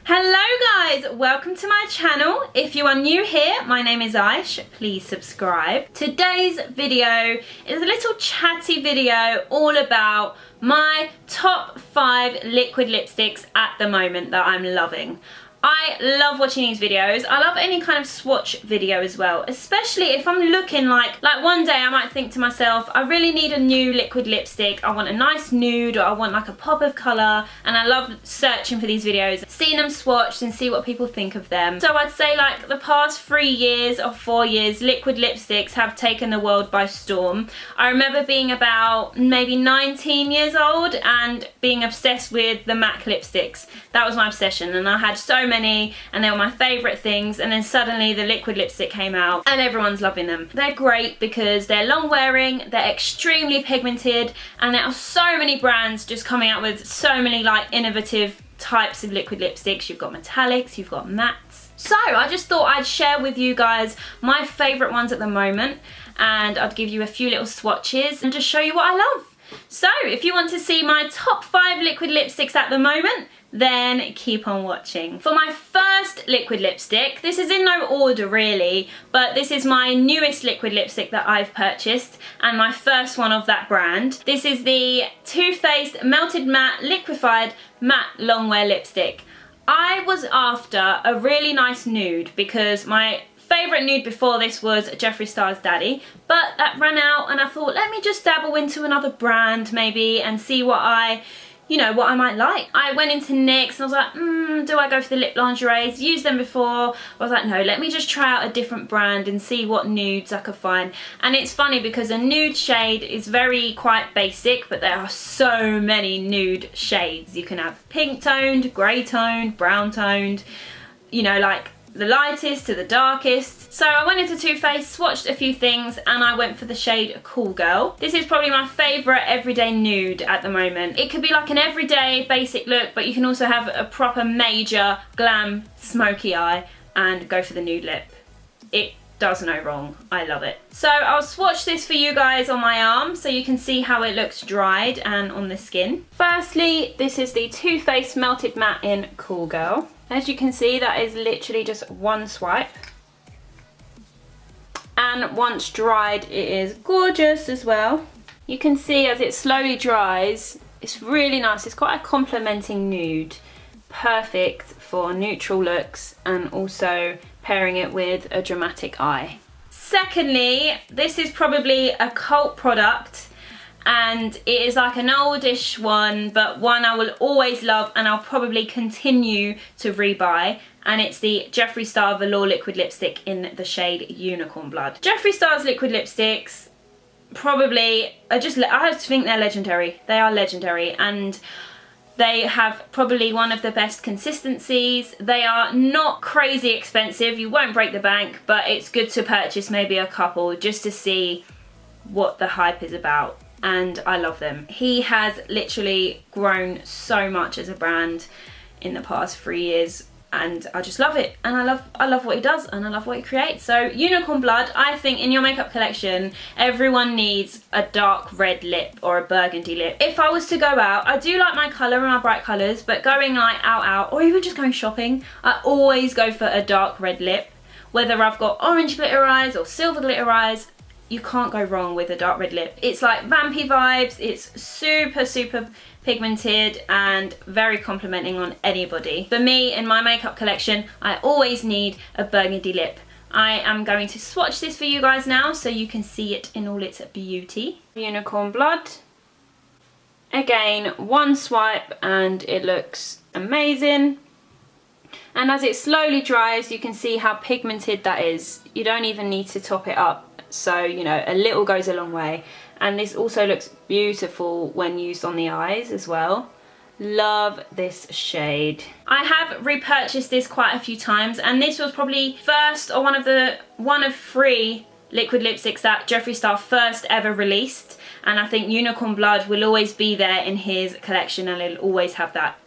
Hello guys, welcome to my channel. If you are new here, my name is Aysh, please subscribe. Today's video is a little chatty video all about my top 5 liquid lipsticks at the moment that I'm loving. I love watching these videos. I love any kind of swatch video as well, especially if I'm looking like one day I might think to myself, I really need a new liquid lipstick. I want a nice nude, or I want like a pop of colour, and I love searching for these videos, seeing them swatched and see what people think of them. So I'd say like the past 3 years or 4 years, liquid lipsticks have taken the world by storm. I remember being about maybe 19 years old and being obsessed with the MAC lipsticks. That was my obsession, and I had so many and they were my favourite things, and then suddenly the liquid lipstick came out and everyone's loving them. They're great because they're long wearing, they're extremely pigmented, and there are so many brands just coming out with so many like innovative types of liquid lipsticks. You've got metallics, you've got mattes. So I just thought I'd share with you guys my favourite ones at the moment, and I'd give you a few little swatches and just show you what I love. So if you want to see my top 5 liquid lipsticks at the moment, then keep on watching. For my first liquid lipstick, this is in no order really, but this is my newest liquid lipstick that I've purchased and my first one of that brand. This is the Too Faced Melted Matte Liquefied Matte Longwear Lipstick. I was after a really nice nude because my favourite nude before this was Jeffree Star's Daddy, but that ran out, and I thought, let me just dabble into another brand maybe and see what I might like. I went into NYX and I was like, do I go for the lip lingeries? Used them before. I was like, no, let me just try out a different brand and see what nudes I could find. And it's funny because a nude shade is quite basic, but there are so many nude shades. You can have pink toned, grey toned, brown toned, like the lightest to the darkest. So I went into Too Faced, swatched a few things, and I went for the shade Cool Girl. This is probably my favourite everyday nude at the moment. It could be like an everyday basic look, but you can also have a proper major glam smoky eye and go for the nude lip. It does no wrong. I love it. So I'll swatch this for you guys on my arm so you can see how it looks dried and on the skin. Firstly, this is the Too Faced Melted Matte in Cool Girl. As you can see, that is literally just one swipe. And once dried, it is gorgeous as well. You can see as it slowly dries, it's really nice. It's quite a complementing nude. Perfect for neutral looks and also pairing it with a dramatic eye. Secondly, this is probably a cult product, and it is like an oldish one, but one I will always love and I'll probably continue to rebuy, and it's the Jeffree Star Velour Liquid Lipstick in the shade Unicorn Blood. Jeffree Star's liquid lipsticks I just think they're legendary. They are legendary, and they have probably one of the best consistencies. They are not crazy expensive, you won't break the bank, but it's good to purchase maybe a couple just to see what the hype is about. And I love them. He has literally grown so much as a brand in the past 3 years, and I just love it, and I love what he does, and I love what he creates. So Unicorn Blood, I think in your makeup collection everyone needs a dark red lip or a burgundy lip. If I was to go out, I do like my colour and my bright colours, but going like out or even just going shopping, I always go for a dark red lip. Whether I've got orange glitter eyes or silver glitter eyes, you can't go wrong with a dark red lip. It's like vampy vibes, it's super pigmented and very complimenting on anybody. For me, in my makeup collection, I always need a burgundy lip. I am going to swatch this for you guys now so you can see it in all its beauty. Unicorn Blood. Again, one swipe and it looks amazing. And as it slowly dries, you can see how pigmented that is. You don't even need to top it up. So, a little goes a long way. And this also looks beautiful when used on the eyes as well. Love this shade. I have repurchased this quite a few times, and this was probably first or one of 3 liquid lipsticks that Jeffree Star first ever released. And I think Unicorn Blood will always be there in his collection, and he'll always have that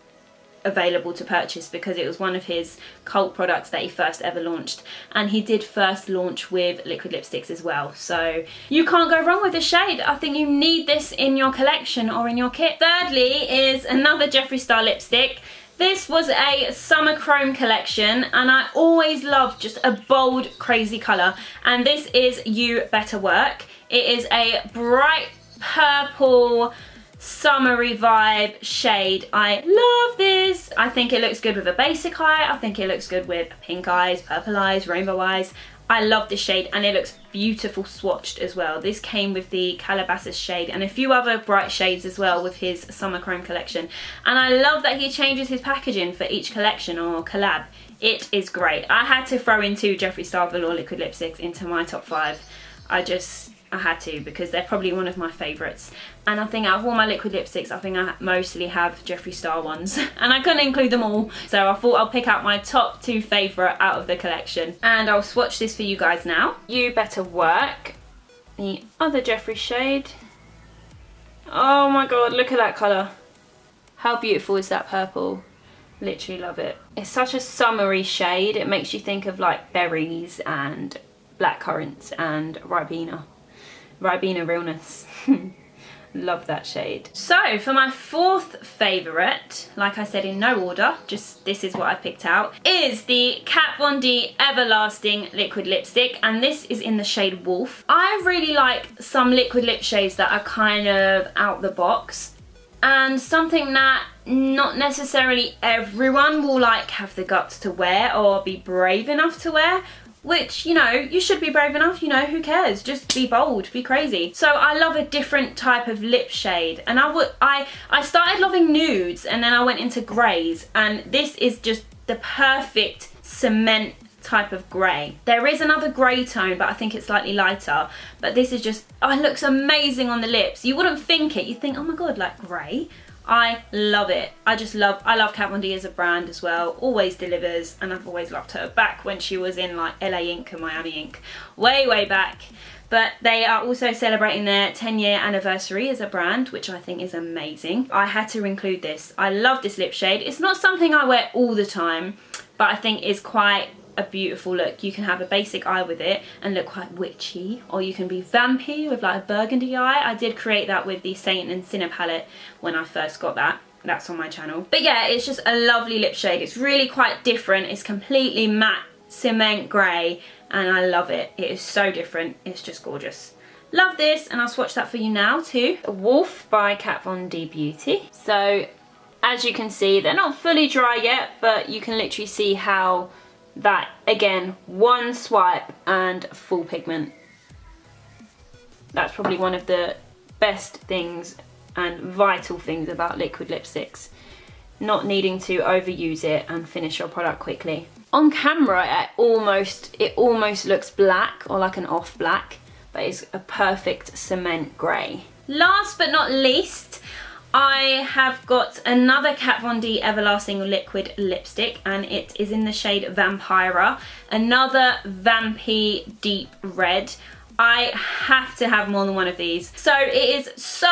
available to purchase because it was one of his cult products that he first ever launched, and he did first launch with liquid lipsticks as well, so you can't go wrong with the shade. I think you need this in your collection or in your kit. Thirdly is another Jeffree Star lipstick. This was a summer chrome collection, and I always love just a bold, crazy colour. And this is You Better Work. It is a bright purple, summery vibe shade. I love this. I think it looks good with a basic eye. I think it looks good with pink eyes, purple eyes, rainbow eyes. I love this shade, and it looks beautiful swatched as well. This came with the Calabasas shade and a few other bright shades as well with his summer chrome collection. And I love that he changes his packaging for each collection or collab. It is great. I had to throw in 2 Jeffree Star Velour liquid lipsticks into my top 5. I had to, because they're probably one of my favourites. And I think out of all my liquid lipsticks, I think I mostly have Jeffree Star ones. And I couldn't include them all, so I thought I'll pick out my top 2 favourite out of the collection. And I'll swatch this for you guys now. You Better Work, the other Jeffree shade. Oh my god, look at that colour. How beautiful is that purple? Literally love it. It's such a summery shade. It makes you think of like berries and black currants and Ribena realness. Love that shade. So for my 4th favourite, like I said in no order, just this is what I picked out, is the Kat Von D Everlasting liquid lipstick, and this is in the shade Wolf. I really like some liquid lip shades that are kind of out the box, and something that not necessarily everyone will like have the guts to wear or be brave enough to wear. Which, you know, you should be brave enough, you know, who cares? Just be bold, be crazy. So I love a different type of lip shade. And I started loving nudes, and then I went into greys, and this is just the perfect cement type of grey. There is another grey tone, but I think it's slightly lighter. But this is just, oh, it looks amazing on the lips. You wouldn't think it. You'd think, oh my god, like grey? I love it. I love Kat Von D as a brand as well. Always delivers, and I've always loved her. Back when she was in like LA Ink and Miami Ink. Way back. But they are also celebrating their 10-year anniversary as a brand, which I think is amazing. I had to include this. I love this lip shade. It's not something I wear all the time, but I think it's quite a beautiful look. You can have a basic eye with it and look quite witchy, or you can be vampy with like a burgundy eye. I did create that with the Saint and Sinner palette when I first got that. That's on my channel. But yeah, it's just a lovely lip shade. It's really quite different. It's completely matte cement grey, and I love it. It is so different. It's just gorgeous. Love this, and I'll swatch that for you now too. Wolf by Kat Von D Beauty. So as you can see, they're not fully dry yet, but you can literally see how that, again, one swipe and full pigment. That's probably one of the best things and vital things about liquid lipsticks. Not needing to overuse it and finish your product quickly. On camera, it almost looks black, or like an off black, but it's a perfect cement grey. Last but not least, I have got another Kat Von D Everlasting liquid lipstick, and it is in the shade Vampira, another vampy deep red. I have to have more than one of these. So it is so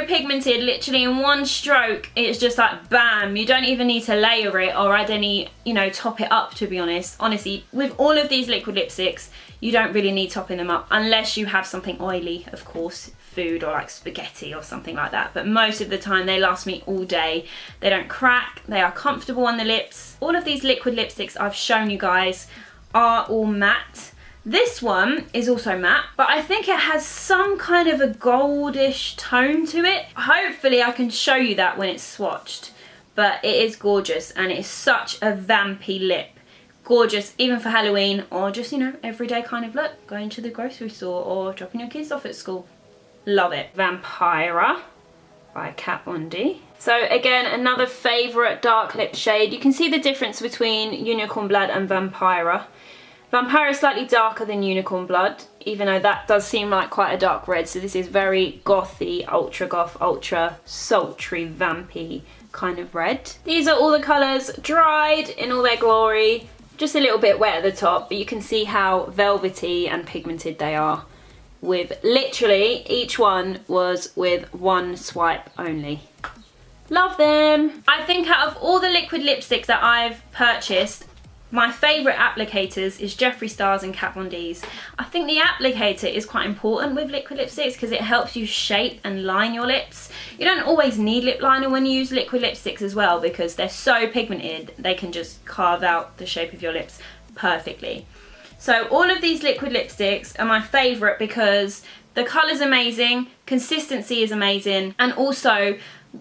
pigmented, literally in one stroke. It's just like bam. You don't even need to layer it or add any, you know, top it up, to be honest. Honestly, with all of these liquid lipsticks, you don't really need topping them up unless you have something oily, of course, food or like spaghetti or something like that. But most of the time they last me all day. They don't crack, they are comfortable on the lips. All of these liquid lipsticks I've shown you guys are all matte. This one is also matte, but I think it has some kind of a goldish tone to it. Hopefully I can show you that when it's swatched. But it is gorgeous, and it is such a vampy lip. Gorgeous, even for Halloween, or just, you know, everyday kind of look. Going to the grocery store or dropping your kids off at school. Love it. Vampira by Kat Von D. So again, another favourite dark lip shade. You can see the difference between Unicorn Blood and Vampira. Vampira is slightly darker than Unicorn Blood, even though that does seem like quite a dark red. So this is very gothy, ultra goth, ultra sultry, vampy kind of red. These are all the colours dried in all their glory. Just a little bit wet at the top, but you can see how velvety and pigmented they are. With literally each one was with one swipe only. Love them. I think out of all the liquid lipsticks that I've purchased, My favourite applicators is Jeffree Star's and Kat Von D's. I think the applicator is quite important with liquid lipsticks because it helps you shape and line your lips. You don't always need lip liner when you use liquid lipsticks as well because they're so pigmented, they can just carve out the shape of your lips perfectly. So all of these liquid lipsticks are my favourite because the colour's amazing, consistency is amazing, and also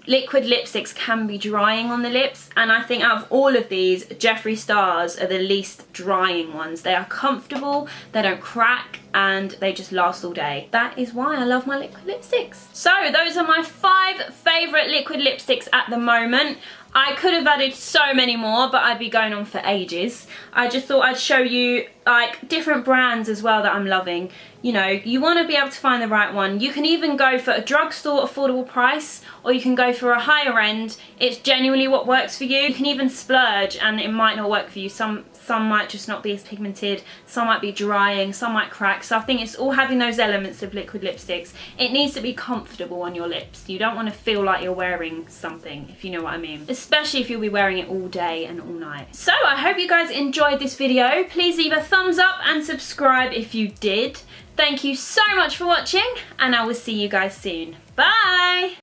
liquid lipsticks can be drying on the lips, and I think out of all of these, Jeffree Star's are the least drying ones. They are comfortable, they don't crack, and they just last all day. That is why I love my liquid lipsticks. So those are my 5 favourite liquid lipsticks at the moment. I could have added so many more, but I'd be going on for ages. I just thought I'd show you like different brands as well that I'm loving. You know, you want to be able to find the right one. You can even go for a drugstore affordable price, or you can go for a higher end. It's genuinely what works for you. You can even splurge and it might not work for you. Some might just not be as pigmented, some might be drying, some might crack. So I think it's all having those elements of liquid lipsticks. It needs to be comfortable on your lips. You don't want to feel like you're wearing something, if you know what I mean. Especially if you'll be wearing it all day and all night. So I hope you guys enjoyed this video. Please leave a thumbs up and subscribe if you did. Thank you so much for watching, and I will see you guys soon. Bye!